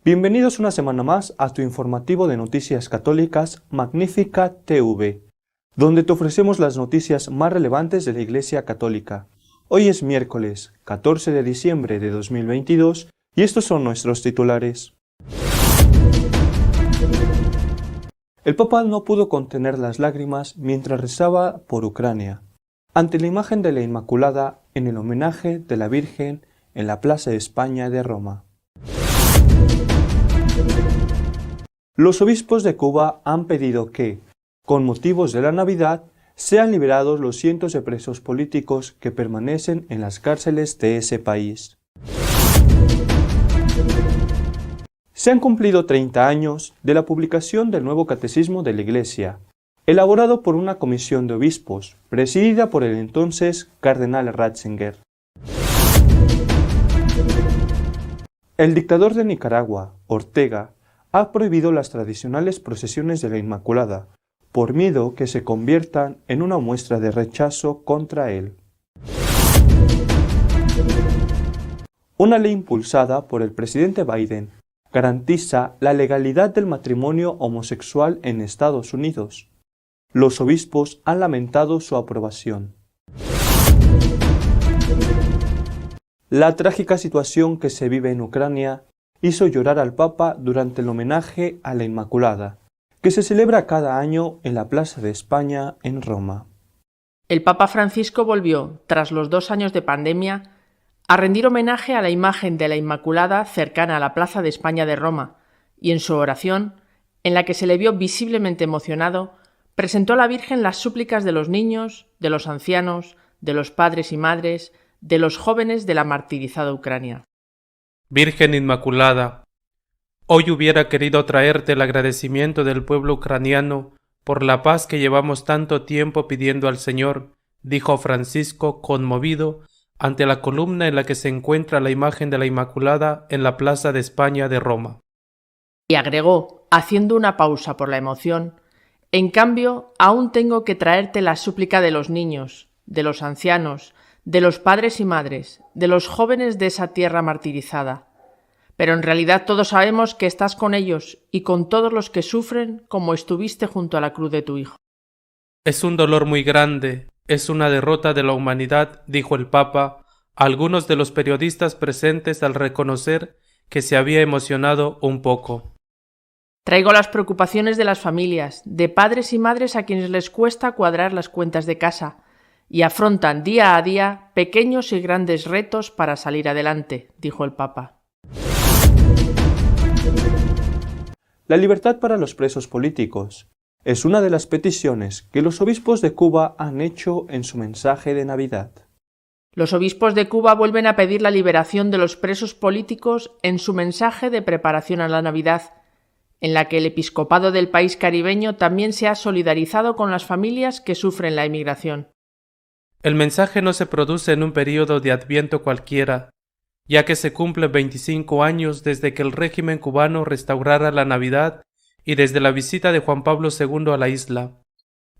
Bienvenidos una semana más a tu informativo de noticias católicas Magnífica TV, donde te ofrecemos las noticias más relevantes de la Iglesia Católica. Hoy es miércoles 14 de diciembre de 2022 y estos son nuestros titulares. El Papa no pudo contener las lágrimas mientras rezaba por Ucrania, ante la imagen de la Inmaculada en el homenaje de la Virgen en la Plaza de España de Roma. Los obispos de Cuba han pedido que, con motivos de la Navidad, sean liberados los cientos de presos políticos que permanecen en las cárceles de ese país. Se han cumplido 30 años de la publicación del nuevo Catecismo de la Iglesia, elaborado por una comisión de obispos, presidida por el entonces Cardenal Ratzinger. El dictador de Nicaragua, Ortega, ha prohibido las tradicionales procesiones de la Inmaculada, por miedo que se conviertan en una muestra de rechazo contra él. Una ley impulsada por el presidente Biden garantiza la legalidad del matrimonio homosexual en Estados Unidos. Los obispos han lamentado su aprobación. La trágica situación que se vive en Ucrania hizo llorar al Papa durante el homenaje a la Inmaculada, que se celebra cada año en la Plaza de España en Roma. El Papa Francisco volvió, tras los 2 años de pandemia, a rendir homenaje a la imagen de la Inmaculada cercana a la Plaza de España de Roma, y en su oración, en la que se le vio visiblemente emocionado, presentó a la Virgen las súplicas de los niños, de los ancianos, de los padres y madres, de los jóvenes de la martirizada Ucrania. Virgen Inmaculada, hoy hubiera querido traerte el agradecimiento del pueblo ucraniano por la paz que llevamos tanto tiempo pidiendo al Señor, dijo Francisco conmovido ante la columna en la que se encuentra la imagen de la Inmaculada en la Plaza de España de Roma. Y agregó, haciendo una pausa por la emoción, en cambio, aún tengo que traerte la súplica de los niños, de los ancianos, de los padres y madres, de los jóvenes de esa tierra martirizada. Pero en realidad todos sabemos que estás con ellos y con todos los que sufren como estuviste junto a la cruz de tu Hijo. Es un dolor muy grande, es una derrota de la humanidad, dijo el Papa a algunos de los periodistas presentes al reconocer que se había emocionado un poco. Traigo las preocupaciones de las familias, de padres y madres a quienes les cuesta cuadrar las cuentas de casa, y afrontan día a día pequeños y grandes retos para salir adelante, dijo el Papa. La libertad para los presos políticos es una de las peticiones que los obispos de Cuba han hecho en su mensaje de Navidad. Los obispos de Cuba vuelven a pedir la liberación de los presos políticos en su mensaje de preparación a la Navidad, en la que el episcopado del país caribeño también se ha solidarizado con las familias que sufren la emigración. El mensaje no se produce en un período de Adviento cualquiera, ya que se cumplen 25 años desde que el régimen cubano restaurara la Navidad y desde la visita de Juan Pablo II a la isla.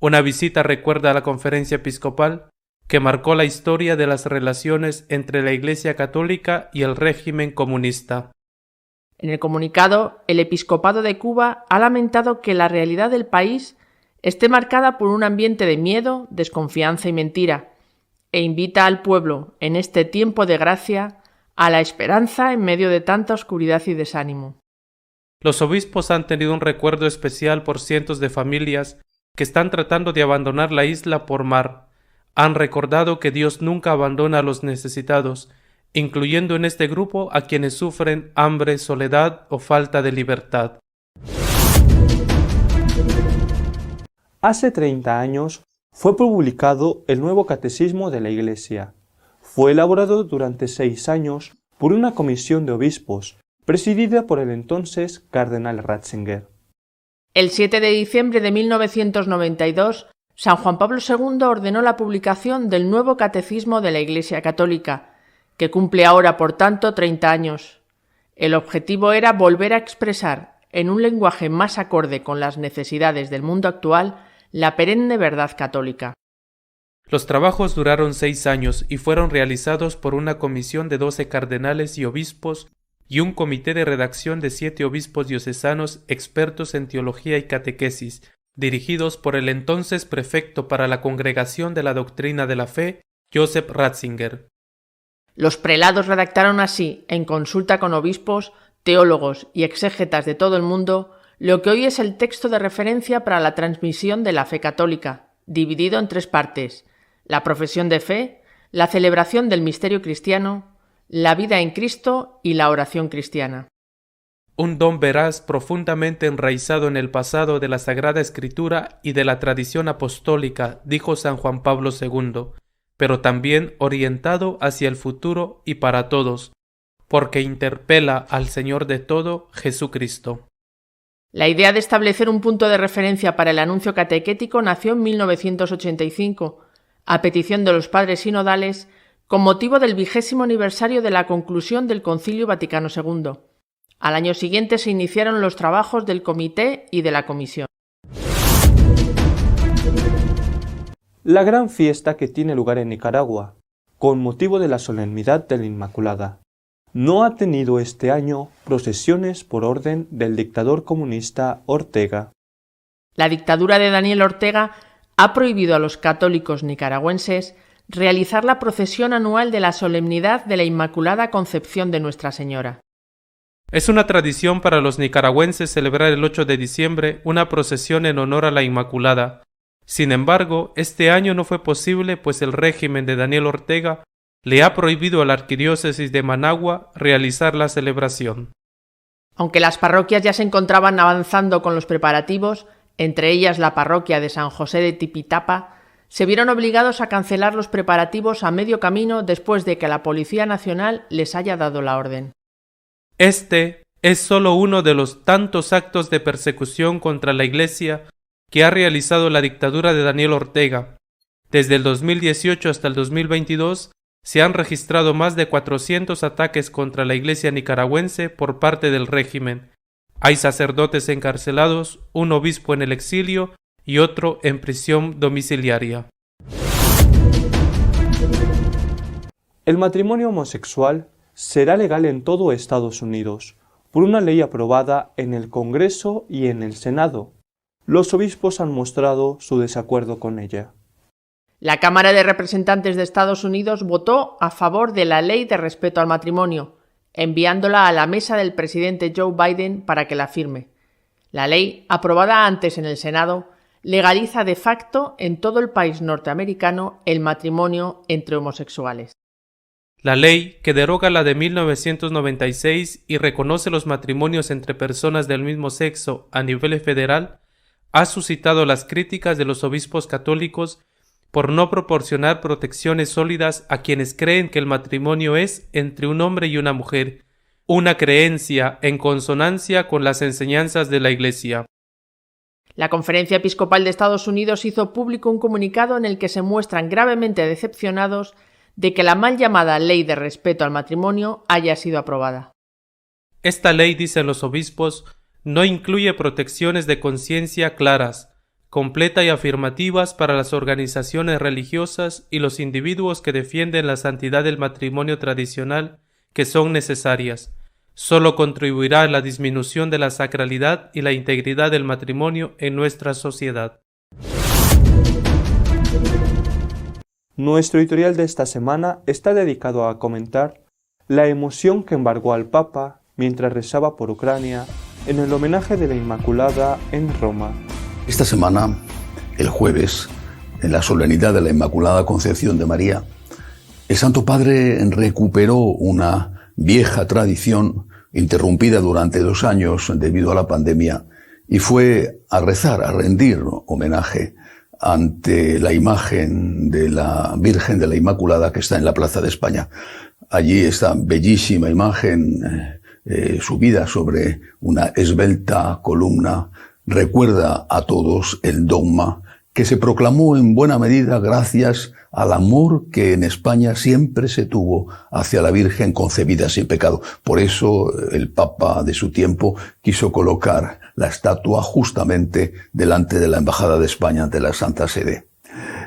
Una visita recuerda a la conferencia episcopal que marcó la historia de las relaciones entre la Iglesia Católica y el régimen comunista. En el comunicado, el episcopado de Cuba ha lamentado que la realidad del país esté marcada por un ambiente de miedo, desconfianza y mentira, e invita al pueblo, en este tiempo de gracia, a la esperanza en medio de tanta oscuridad y desánimo. Los obispos han tenido un recuerdo especial por cientos de familias que están tratando de abandonar la isla por mar. Han recordado que Dios nunca abandona a los necesitados, incluyendo en este grupo a quienes sufren hambre, soledad o falta de libertad. Hace 30 años fue publicado el nuevo Catecismo de la Iglesia. Fue elaborado durante 6 años por una comisión de obispos, presidida por el entonces Cardenal Ratzinger. El 7 de diciembre de 1992, San Juan Pablo II ordenó la publicación del nuevo Catecismo de la Iglesia Católica, que cumple ahora, por tanto, 30 años. El objetivo era volver a expresar, en un lenguaje más acorde con las necesidades del mundo actual, la perenne verdad católica. Los trabajos duraron 6 años y fueron realizados por una comisión de 12 cardenales y obispos y un comité de redacción de 7 obispos diocesanos expertos en teología y catequesis, dirigidos por el entonces prefecto para la Congregación de la Doctrina de la Fe, Joseph Ratzinger. Los prelados redactaron así, en consulta con obispos, teólogos y exégetas de todo el mundo, lo que hoy es el texto de referencia para la transmisión de la fe católica, dividido en 3 partes: la profesión de fe, la celebración del misterio cristiano, la vida en Cristo y la oración cristiana. Un don veraz profundamente enraizado en el pasado de la Sagrada Escritura y de la tradición apostólica, dijo San Juan Pablo II, pero también orientado hacia el futuro y para todos, porque interpela al Señor de todo, Jesucristo. La idea de establecer un punto de referencia para el anuncio catequético nació en 1985, a petición de los padres sinodales, con motivo del 20º aniversario de la conclusión del Concilio Vaticano II. Al año siguiente se iniciaron los trabajos del comité y de la comisión. La gran fiesta que tiene lugar en Nicaragua, con motivo de la solemnidad de la Inmaculada, no ha tenido este año procesiones por orden del dictador comunista Ortega. La dictadura de Daniel Ortega ha prohibido a los católicos nicaragüenses realizar la procesión anual de la solemnidad de la Inmaculada Concepción de Nuestra Señora. Es una tradición para los nicaragüenses celebrar el 8 de diciembre una procesión en honor a la Inmaculada. Sin embargo, este año no fue posible, pues el régimen de Daniel Ortega le ha prohibido a la arquidiócesis de Managua realizar la celebración. Aunque las parroquias ya se encontraban avanzando con los preparativos, entre ellas la parroquia de San José de Tipitapa, se vieron obligados a cancelar los preparativos a medio camino después de que la Policía Nacional les haya dado la orden. Este es solo uno de los tantos actos de persecución contra la Iglesia que ha realizado la dictadura de Daniel Ortega. Desde el 2018 hasta el 2022 se han registrado más de 400 ataques contra la Iglesia nicaragüense por parte del régimen. Hay sacerdotes encarcelados, un obispo en el exilio y otro en prisión domiciliaria. El matrimonio homosexual será legal en todo Estados Unidos, por una ley aprobada en el Congreso y en el Senado. Los obispos han mostrado su desacuerdo con ella. La Cámara de Representantes de Estados Unidos votó a favor de la ley de respeto al matrimonio, enviándola a la mesa del presidente Joe Biden para que la firme. La ley, aprobada antes en el Senado, legaliza de facto en todo el país norteamericano el matrimonio entre homosexuales. La ley, que deroga la de 1996 y reconoce los matrimonios entre personas del mismo sexo a nivel federal, ha suscitado las críticas de los obispos católicos por no proporcionar protecciones sólidas a quienes creen que el matrimonio es entre un hombre y una mujer, una creencia en consonancia con las enseñanzas de la Iglesia. La Conferencia Episcopal de Estados Unidos hizo público un comunicado en el que se muestran gravemente decepcionados de que la mal llamada Ley de Respeto al Matrimonio haya sido aprobada. Esta ley, dicen los obispos, no incluye protecciones de conciencia claras, completa y afirmativas para las organizaciones religiosas y los individuos que defienden la santidad del matrimonio tradicional, que son necesarias. Solo contribuirá a la disminución de la sacralidad y la integridad del matrimonio en nuestra sociedad. Nuestro editorial de esta semana está dedicado a comentar la emoción que embargó al Papa mientras rezaba por Ucrania en el homenaje de la Inmaculada en Roma. Esta semana, el jueves, en la solemnidad de la Inmaculada Concepción de María, el Santo Padre recuperó una vieja tradición interrumpida durante 2 años debido a la pandemia y fue a rezar, a rendir homenaje ante la imagen de la Virgen de la Inmaculada que está en la Plaza de España. Allí esta bellísima imagen subida sobre una esbelta columna recuerda a todos el dogma que se proclamó en buena medida gracias al amor que en España siempre se tuvo hacia la Virgen concebida sin pecado. Por eso el Papa de su tiempo quiso colocar la estatua justamente delante de la Embajada de España ante la Santa Sede.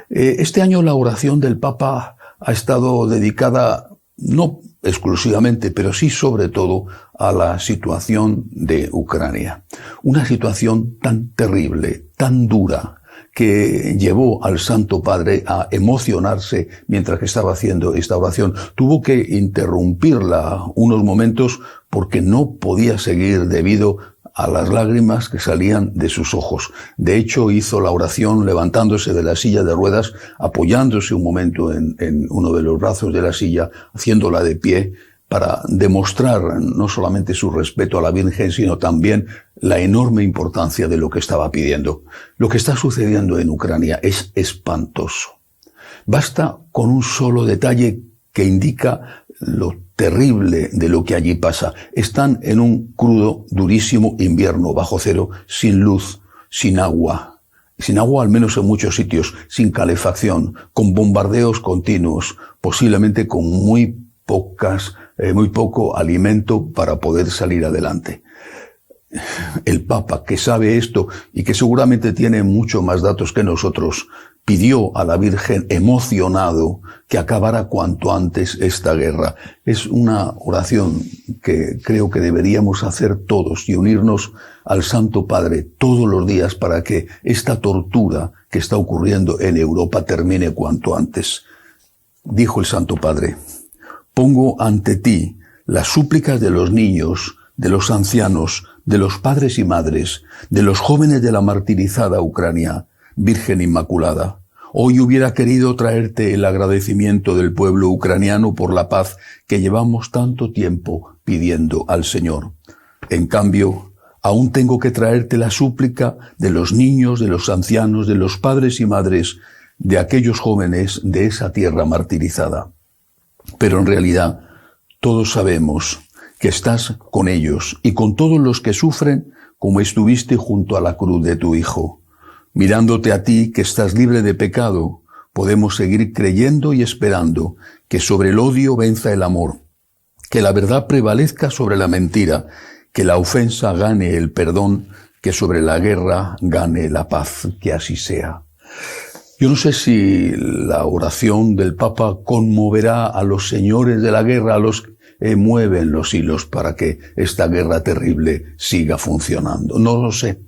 Este año la oración del Papa ha estado dedicada no exclusivamente, pero sí sobre todo a la situación de Ucrania. Una situación tan terrible, tan dura, que llevó al Santo Padre a emocionarse mientras que estaba haciendo esta oración. Tuvo que interrumpirla unos momentos porque no podía seguir debido a las lágrimas que salían de sus ojos. De hecho, hizo la oración levantándose de la silla de ruedas, apoyándose un momento en uno de los brazos de la silla, haciéndola de pie, para demostrar no solamente su respeto a la Virgen, sino también la enorme importancia de lo que estaba pidiendo. Lo que está sucediendo en Ucrania es espantoso. Basta con un solo detalle que indica lo terrible de lo que allí pasa. Están en un crudo, durísimo invierno bajo cero, sin luz, sin agua al menos en muchos sitios, sin calefacción, con bombardeos continuos, posiblemente con muy poco alimento para poder salir adelante. El Papa, que sabe esto y que seguramente tiene mucho más datos que nosotros, pidió a la Virgen emocionado que acabara cuanto antes esta guerra. Es una oración que creo que deberíamos hacer todos y unirnos al Santo Padre todos los días para que esta tortura que está ocurriendo en Europa termine cuanto antes. Dijo el Santo Padre: pongo ante ti las súplicas de los niños, de los ancianos, de los padres y madres, de los jóvenes de la martirizada Ucrania, Virgen Inmaculada. Hoy hubiera querido traerte el agradecimiento del pueblo ucraniano por la paz que llevamos tanto tiempo pidiendo al Señor. En cambio, aún tengo que traerte la súplica de los niños, de los ancianos, de los padres y madres, de aquellos jóvenes de esa tierra martirizada. Pero en realidad, todos sabemos que estás con ellos y con todos los que sufren como estuviste junto a la cruz de tu Hijo. Mirándote a ti, que estás libre de pecado, podemos seguir creyendo y esperando que sobre el odio venza el amor, que la verdad prevalezca sobre la mentira, que la ofensa gane el perdón, que sobre la guerra gane la paz. Que así sea. Yo no sé si la oración del Papa conmoverá a los señores de la guerra, a los que mueven los hilos para que esta guerra terrible siga funcionando. No lo sé.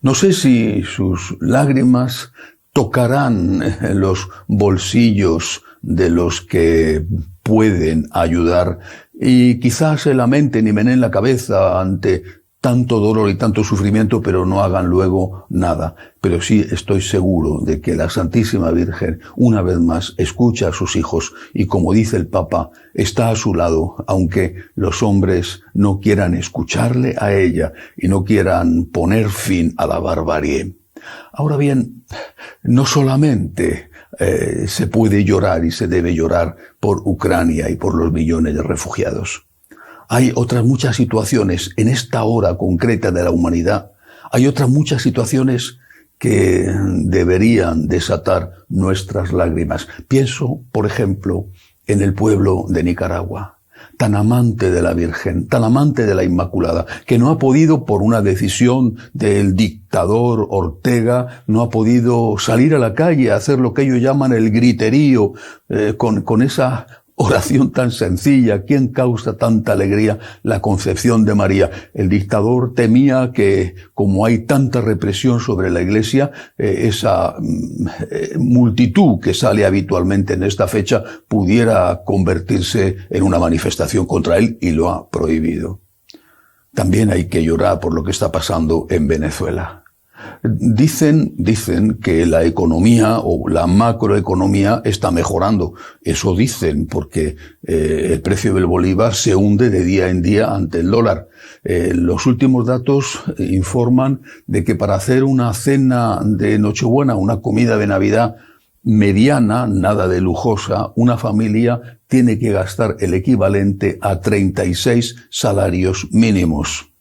No sé si sus lágrimas tocarán los bolsillos de los que pueden ayudar y quizás se lamenten y menen la cabeza ante tanto dolor y tanto sufrimiento, pero no hagan luego nada. Pero sí estoy seguro de que la Santísima Virgen, una vez más, escucha a sus hijos y, como dice el Papa, está a su lado, aunque los hombres no quieran escucharle a ella y no quieran poner fin a la barbarie. Ahora bien, no solamente se puede llorar y se debe llorar por Ucrania y por los millones de refugiados. Hay otras muchas situaciones en esta hora concreta de la humanidad. Hay otras muchas situaciones que deberían desatar nuestras lágrimas. Pienso, por ejemplo, en el pueblo de Nicaragua, tan amante de la Virgen, tan amante de la Inmaculada, que no ha podido, por una decisión del dictador Ortega, no ha podido salir a la calle a hacer lo que ellos llaman el griterío, con esa oración tan sencilla. ¿Quién causa tanta alegría? La concepción de María. El dictador temía que, como hay tanta represión sobre la Iglesia, esa multitud que sale habitualmente en esta fecha pudiera convertirse en una manifestación contra él, y lo ha prohibido. También hay que llorar por lo que está pasando en Venezuela. Dicen que la economía o la macroeconomía está mejorando. Eso dicen porque el precio del bolívar se hunde de día en día ante el dólar. Los últimos datos informan de que para hacer una cena de Nochebuena, una comida de Navidad mediana, nada de lujosa, una familia tiene que gastar el equivalente a 36 salarios mínimos.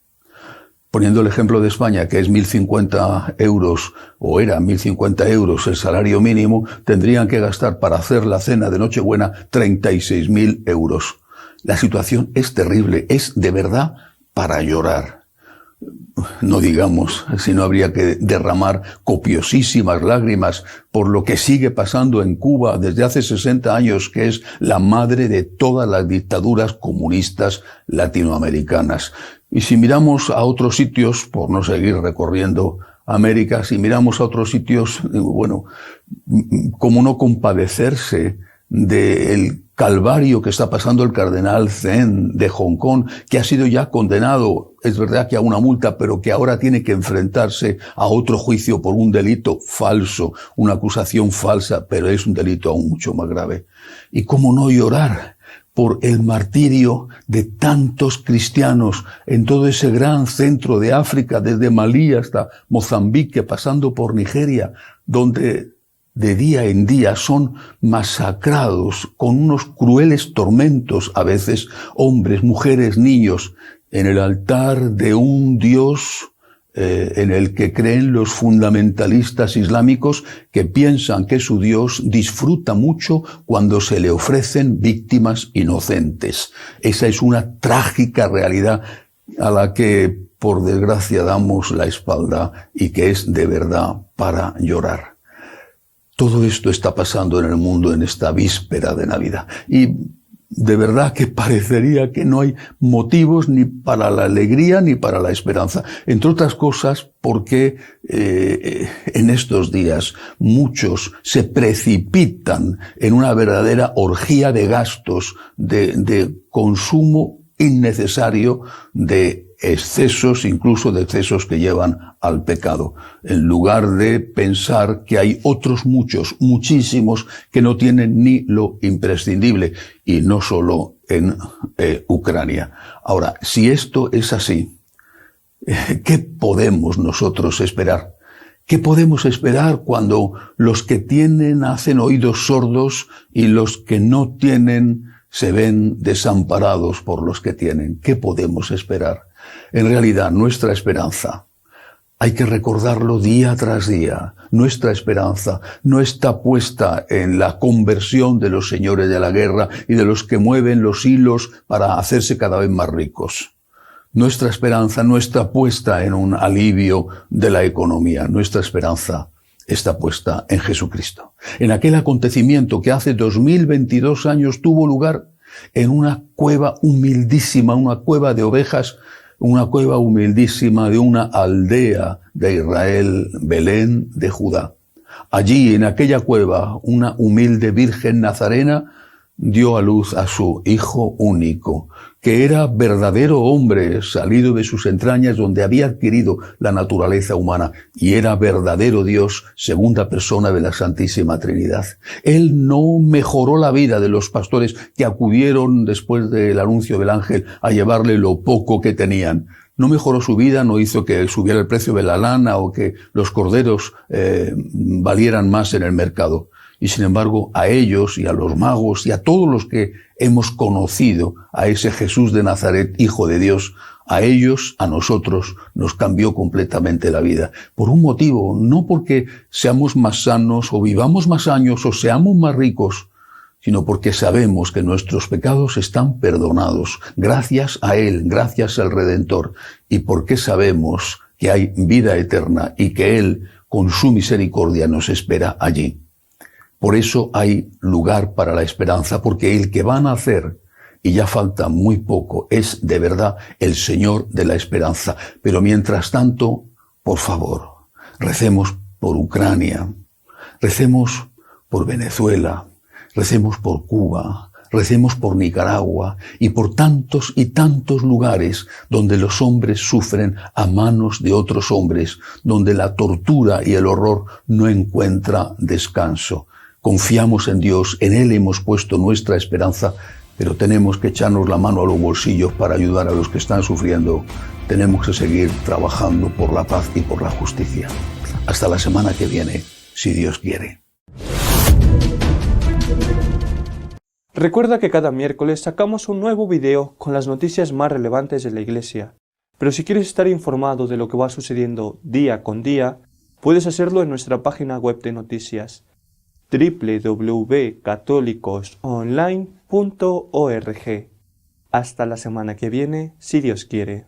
Poniendo el ejemplo de España, que es 1.050 euros, o era 1.050 euros el salario mínimo, tendrían que gastar para hacer la cena de Nochebuena 36.000 euros. La situación es terrible, es de verdad para llorar. No digamos si no habría que derramar copiosísimas lágrimas por lo que sigue pasando en Cuba desde hace 60 años, que es la madre de todas las dictaduras comunistas latinoamericanas. Y si miramos a otros sitios, por no seguir recorriendo América, si miramos a otros sitios, bueno, ¿cómo no compadecerse del calvario que está pasando el cardenal Zen de Hong Kong, que ha sido ya condenado, es verdad que a una multa, pero que ahora tiene que enfrentarse a otro juicio por un delito falso, una acusación falsa, pero es un delito aún mucho más grave? ¿Y cómo no llorar por el martirio de tantos cristianos en todo ese gran centro de África, desde Malí hasta Mozambique, pasando por Nigeria, donde de día en día son masacrados con unos crueles tormentos, a veces hombres, mujeres, niños, en el altar de un Dios en el que creen los fundamentalistas islámicos, que piensan que su Dios disfruta mucho cuando se le ofrecen víctimas inocentes. Esa es una trágica realidad a la que, por desgracia, damos la espalda y que es de verdad para llorar. Todo esto está pasando en el mundo en esta víspera de Navidad. Y de verdad que parecería que no hay motivos ni para la alegría ni para la esperanza. Entre otras cosas, porque en estos días muchos se precipitan en una verdadera orgía de gastos, de consumo innecesario, de excesos, incluso de excesos que llevan al pecado, en lugar de pensar que hay otros muchos, muchísimos, que no tienen ni lo imprescindible, y no solo en Ucrania. Ahora, si esto es así, ¿qué podemos nosotros esperar? ¿Qué podemos esperar cuando los que tienen hacen oídos sordos y los que no tienen se ven desamparados por los que tienen? ¿Qué podemos esperar? En realidad, nuestra esperanza, hay que recordarlo día tras día, nuestra esperanza no está puesta en la conversión de los señores de la guerra y de los que mueven los hilos para hacerse cada vez más ricos. Nuestra esperanza no está puesta en un alivio de la economía, nuestra esperanza está puesta en Jesucristo, en aquel acontecimiento que hace 2022 años tuvo lugar en una cueva humildísima, una cueva de ovejas, una cueva humildísima de una aldea de Israel, Belén de Judá. Allí, en aquella cueva, una humilde virgen nazarena dio a luz a su hijo único, que era verdadero hombre salido de sus entrañas, donde había adquirido la naturaleza humana, y era verdadero Dios, segunda persona de la Santísima Trinidad. Él no mejoró la vida de los pastores que acudieron después del anuncio del ángel a llevarle lo poco que tenían. No mejoró su vida, no hizo que subiera el precio de la lana o que los corderos valieran más en el mercado. Y sin embargo, a ellos y a los magos y a todos los que hemos conocido a ese Jesús de Nazaret, Hijo de Dios, a ellos, a nosotros, nos cambió completamente la vida. Por un motivo, no porque seamos más sanos o vivamos más años o seamos más ricos, sino porque sabemos que nuestros pecados están perdonados, gracias a Él, gracias al Redentor, y porque sabemos que hay vida eterna y que Él, con su misericordia, nos espera allí. Por eso hay lugar para la esperanza, porque el que va a nacer, y ya falta muy poco, es de verdad el Señor de la esperanza. Pero mientras tanto, por favor, recemos por Ucrania, recemos por Venezuela, recemos por Cuba, recemos por Nicaragua y por tantos y tantos lugares donde los hombres sufren a manos de otros hombres, donde la tortura y el horror no encuentra descanso. Confiamos en Dios, en Él hemos puesto nuestra esperanza, pero tenemos que echarnos la mano a los bolsillos para ayudar a los que están sufriendo. Tenemos que seguir trabajando por la paz y por la justicia. Hasta la semana que viene, si Dios quiere. Recuerda que cada miércoles sacamos un nuevo video con las noticias más relevantes de la Iglesia. Pero si quieres estar informado de lo que va sucediendo día con día, puedes hacerlo en nuestra página web de noticias www.católicosonline.org. Hasta la semana que viene, si Dios quiere.